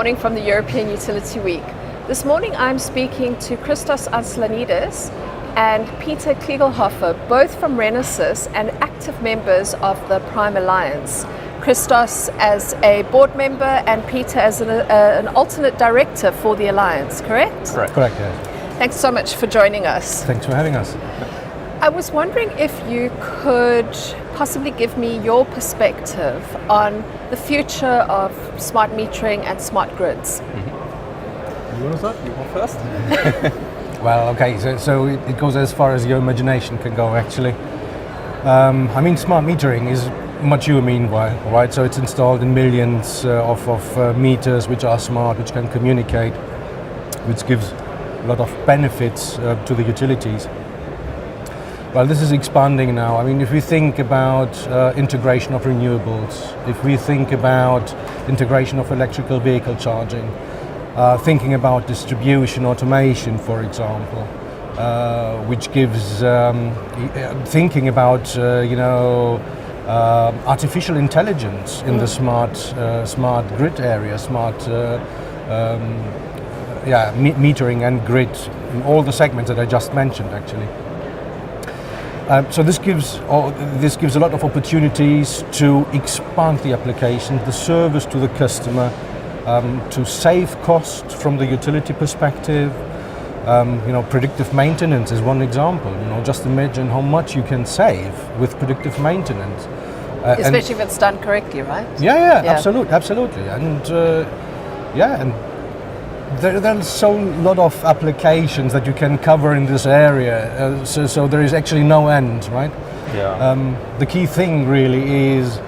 morning from the European Utility Week. This morning I'm speaking to Christos Aslanidis and Peter Kliegelhofer, both from Renesas and active members of the Prime Alliance. Christos as a board member and Peter as an alternate director for the Alliance, correct? Correct, yeah. Thanks so much for joining us. Thanks for having us. I was wondering if you could possibly give me your perspective on the future of smart metering and smart grids. You want to start? You want first? Well, okay, so it goes as far as your imagination can go, actually. Smart metering is much you mean by, right? So it's installed in millions of meters which are smart, which can communicate, which gives a lot of benefits to the utilities. Well, this is expanding now. I mean, if we think about integration of renewables, if we think about integration of electrical vehicle charging, thinking about distribution automation, for example, which gives thinking about artificial intelligence in the smart grid area, metering and grid in all the segments that I just mentioned, actually. So this gives a lot of opportunities to expand the application, the service to the customer, to save costs from the utility perspective. Predictive maintenance is one example. Just imagine how much you can save with predictive maintenance. Especially if it's done correctly, right? Yeah. Absolutely. And there's so lot of applications that you can cover in this area, so there is actually no end, right? Yeah. The key thing really is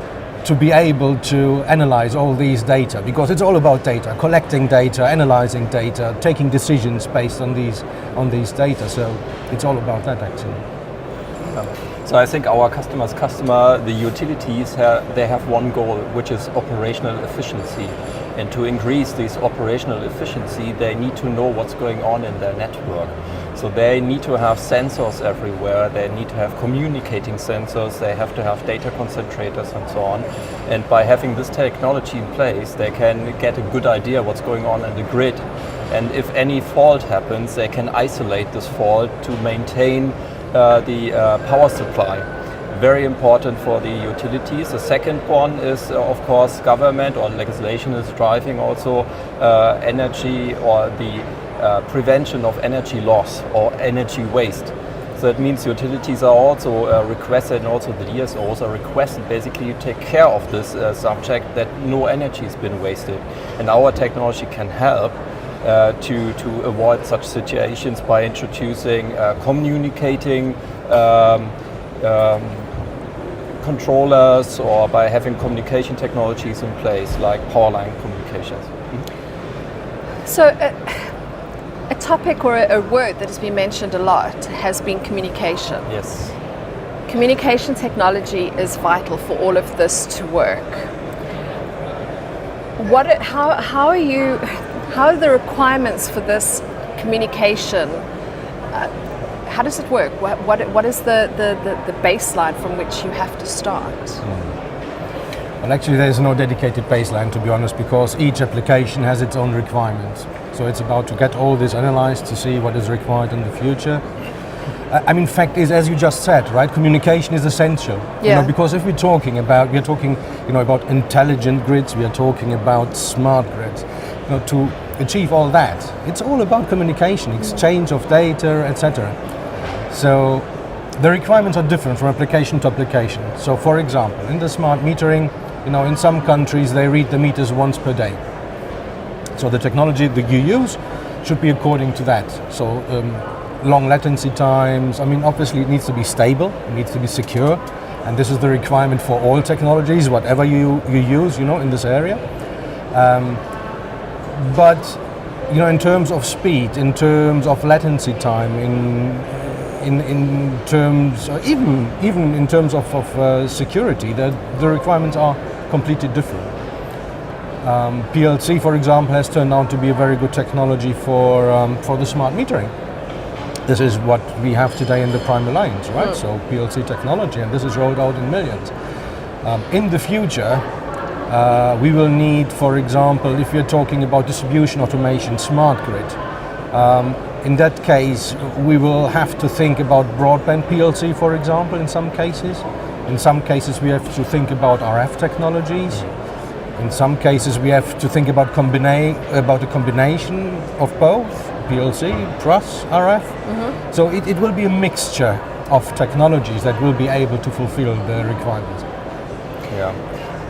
to be able to analyze all these data, because it's all about data, collecting data, analyzing data, taking decisions based on these data. So it's all about that, actually. So I think our customer's customer, the utilities, they have one goal, which is operational efficiency. And to increase this operational efficiency, they need to know what's going on in their network. So they need to have sensors everywhere, they need to have communicating sensors, they have to have data concentrators and so on. And by having this technology in place, they can get a good idea what's going on in the grid. And if any fault happens, they can isolate this fault to maintain the power supply. Very important for the utilities. The second one is, of course, government or legislation is driving also energy or the prevention of energy loss or energy waste. So that means utilities are also requested, and also the DSOs are requested basically to take care of this subject, that no energy has been wasted. And our technology can help to avoid such situations by introducing communicating controllers, or by having communication technologies in place like power line communications. So a topic or a word that has been mentioned a lot has been communication. Yes. Communication technology is vital for all of this to work. How are the requirements for this communication? How does it work? What is the baseline from which you have to start? Well, actually, there's no dedicated baseline, to be honest, because each application has its own requirements. So it's about to get all this analyzed to see what is required in the future. Fact is, as you just said, right? Communication is essential. Yeah. Because if we're talking about intelligent grids, we are talking about smart grids. To achieve all that, it's all about communication, exchange of data, etc. So the requirements are different from application to application. So, for example, in the smart metering, in some countries they read the meters once per day. So the technology that you use should be according to that. So long latency times. Obviously it needs to be stable, it needs to be secure, and this is the requirement for all technologies, whatever you use, in this area. But in terms of speed, in terms of latency time, in terms even in terms of security, the requirements are completely different. PLC, for example, has turned out to be a very good technology for the smart metering. This is what we have today in the Prime Alliance, right? So PLC technology, and this is rolled out in millions. In the future, We will need, for example, if we're talking about distribution automation, smart grid. In that case, we will have to think about broadband PLC, for example, in some cases. In some cases, we have to think about RF technologies. In some cases, we have to think about a combination of both, PLC plus RF. So it will be a mixture of technologies that will be able to fulfill the requirements. Yeah.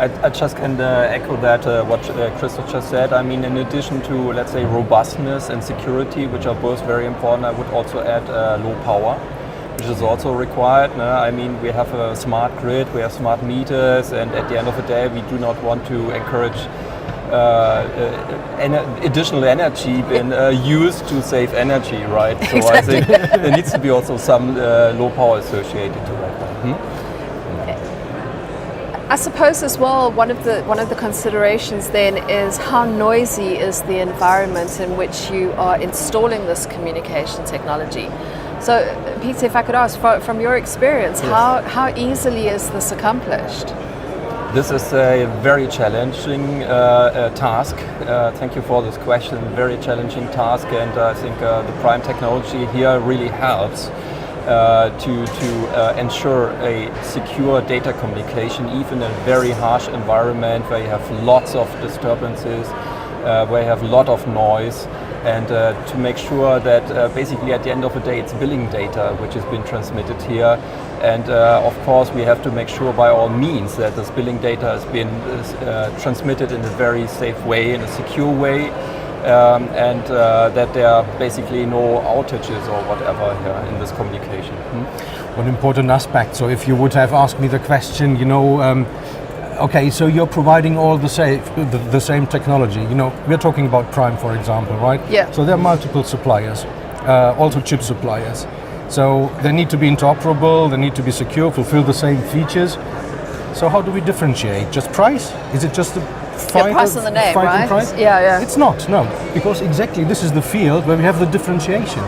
I just can echo that, what Christoph just said. I mean, in addition to, let's say, robustness and security, which are both very important, I would also add low power, which is also required. I mean, we have a smart grid, we have smart meters, and at the end of the day, we do not want to encourage additional energy being used to save energy, right? So exactly. I think there needs to be also some low power associated to that one. I suppose as well, one of the considerations then is how noisy is the environment in which you are installing this communication technology. So, Peter, if I could ask, from your experience, yes, how easily is this accomplished? This is a very challenging task. Thank you for this question. Very challenging task, and I think the Prime technology here really helps to ensure a secure data communication, even in a very harsh environment where you have lots of disturbances, where you have a lot of noise, and to make sure that basically at the end of the day it's billing data which has been transmitted here. And of course we have to make sure by all means that this billing data has been transmitted in a very safe way, in a secure way. And that there are basically no outages or whatever in this communication. One important aspect, so if you would have asked me the question, okay, so you're providing all the same technology, we're talking about Prime, for example, right? Yeah. So there are multiple suppliers, also chip suppliers. So they need to be interoperable, they need to be secure, fulfill the same features. So how do we differentiate? Just price? Is it just the price on the name, right? Price? Yeah. It's not, no, because exactly this is the field where we have the differentiation.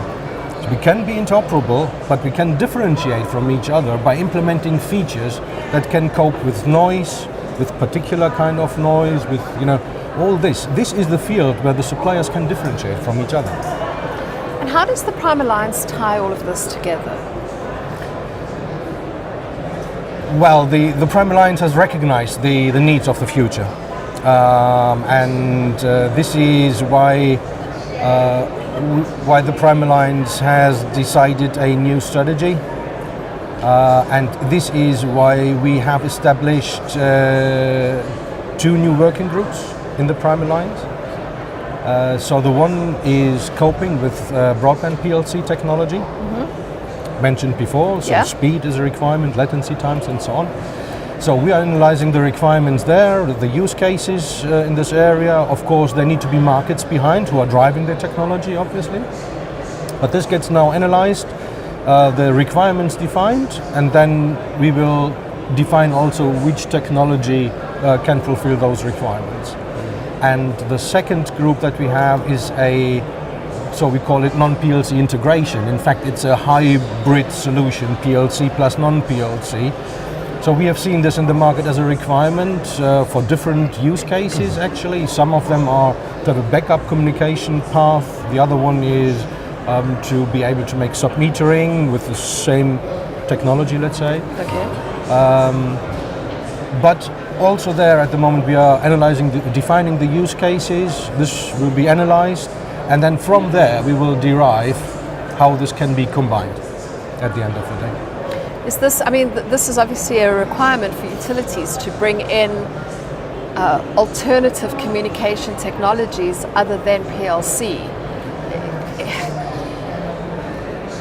So we can be interoperable, but we can differentiate from each other by implementing features that can cope with noise, with particular kind of noise, with all this. This is the field where the suppliers can differentiate from each other. And how does the Prime Alliance tie all of this together? Well, the Prime Alliance has recognized the needs of the future. And this is why the Prime Alliance has decided a new strategy. And this is why we have established 2 new working groups in the Prime Alliance. So the one is coping with broadband PLC technology, mentioned before, so speed is a requirement, latency times and so on. So we are analyzing the requirements there, the use cases in this area. Of course, there need to be markets behind who are driving the technology, obviously. But this gets now analyzed, the requirements defined, and then we will define also which technology can fulfill those requirements. And the second group that we have is so we call it non-PLC integration. In fact, it's a hybrid solution, PLC plus non-PLC. So we have seen this in the market as a requirement for different use cases, actually. Some of them are to have a backup communication path. The other one is to be able to make sub-metering with the same technology, let's say. Okay. But also there at the moment we are analyzing, defining the use cases. This will be analyzed, and then from there we will derive how this can be combined at the end of the day. Is this, this is obviously a requirement for utilities to bring in alternative communication technologies other than PLC.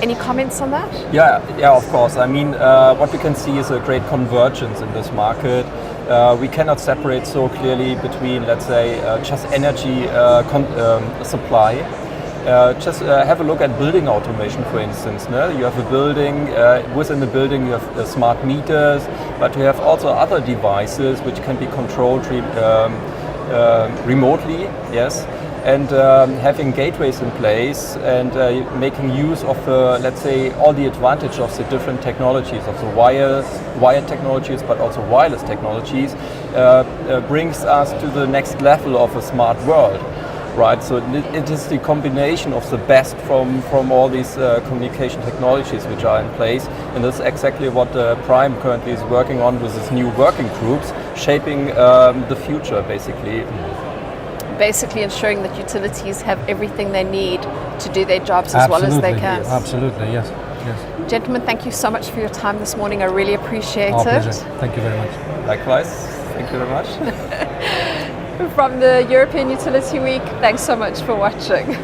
Any comments on that? Yeah, of course. What we can see is a great convergence in this market. We cannot separate so clearly between, let's say, just energy supply. Just have a look at building automation, for instance. You have a building, within the building you have smart meters, but you have also other devices which can be controlled remotely, yes. and having gateways in place and making use of let's say all the advantage of the different technologies, of the wired technologies, but also wireless technologies, brings us to the next level of a smart world. Right, so it is the combination of the best from all these communication technologies which are in place, and that's exactly what Prime currently is working on with these new working groups, shaping the future basically. Basically ensuring that utilities have everything they need to do their jobs as well as they can. Absolutely, yes. Gentlemen, thank you so much for your time this morning. I really appreciate Our it. pleasure. Thank you very much. Likewise, thank you very much. From the European Utility Week, thanks so much for watching.